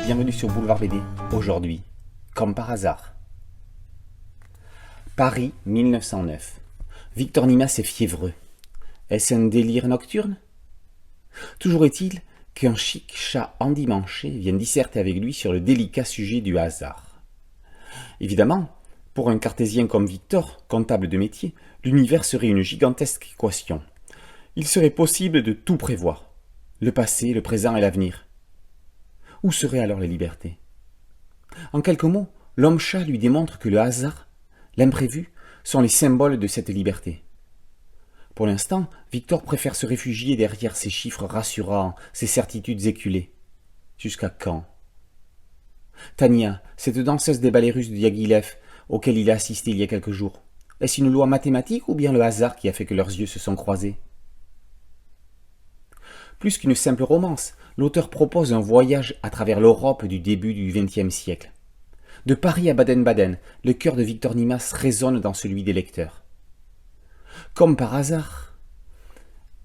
bienvenue sur Boulevard BD. Aujourd'hui, comme par hasard. Paris 1909. Victor Nimas est fiévreux. Est-ce un délire nocturne? Toujours est-il qu'un chic chat endimanché vient disserter avec lui sur le délicat sujet du hasard. Évidemment, pour un cartésien comme Victor, comptable de métier, l'univers serait une gigantesque équation. Il serait possible de tout prévoir, le passé, le présent et l'avenir. Où serait alors la liberté? En quelques mots, l'homme-chat lui démontre que le hasard, l'imprévu, sont les symboles de cette liberté. Pour l'instant, Victor préfère se réfugier derrière ces chiffres rassurants, ces certitudes éculées. Jusqu'à quand? Tania, cette danseuse des ballets russes de Diaghilev, auquel il a assisté il y a quelques jours, est-ce une loi mathématique ou bien le hasard qui a fait que leurs yeux se sont croisés? Plus qu'une simple romance, l'auteur propose un voyage à travers l'Europe du début du XXe siècle. De Paris à Baden-Baden, le cœur de Victor Nimas résonne dans celui des lecteurs. Comme par hasard,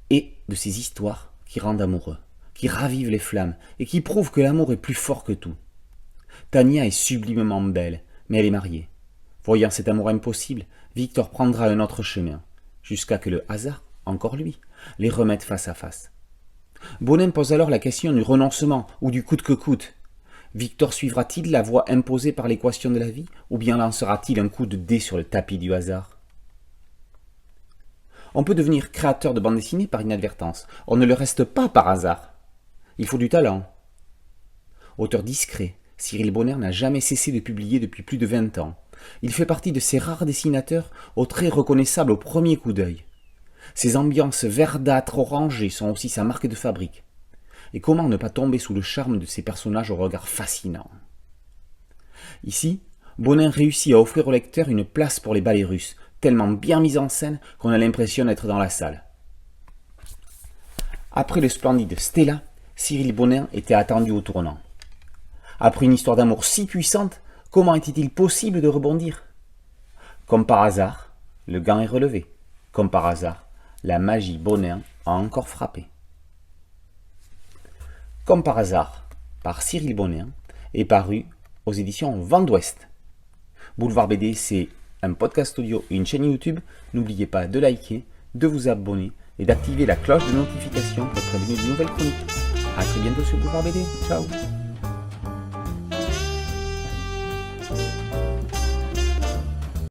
et de ces histoires qui rendent amoureux, qui ravivent les flammes et qui prouvent que l'amour est plus fort que tout. Tania est sublimement belle, mais elle est mariée. Voyant cet amour impossible, Victor prendra un autre chemin, jusqu'à que le hasard, encore lui, les remette face à face. Bonin pose alors la question du renoncement ou du coûte que coûte. Victor suivra-t-il la voie imposée par l'équation de la vie ou bien lancera-t-il un coup de dé sur le tapis du hasard? On peut devenir créateur de bande dessinée par inadvertance. On ne le reste pas par hasard. Il faut du talent. Auteur discret, Cyril Bonner n'a jamais cessé de publier depuis plus de 20 ans. Il fait partie de ces rares dessinateurs aux traits reconnaissables au premier coup d'œil. Ces ambiances verdâtres orangées sont aussi sa marque de fabrique. Et comment ne pas tomber sous le charme de ces personnages au regard fascinant? Ici, Bonin réussit à offrir au lecteur une place pour les ballets russes, tellement bien mise en scène qu'on a l'impression d'être dans la salle. Après le splendide Stella, Cyril Bonin était attendu au tournant. Après une histoire d'amour si puissante, comment était-il possible de rebondir? Comme par hasard, le gant est relevé. Comme par hasard, la magie Bonin a encore frappé. Comme par hasard, par Cyril Bonin, est paru aux éditions Vent d'Ouest. Boulevard BD, c'est un podcast audio et une chaîne YouTube. N'oubliez pas de liker, de vous abonner et d'activer la cloche de notification pour être prévenu de nouvelles chroniques. A très bientôt sur Boulevard BD. Ciao.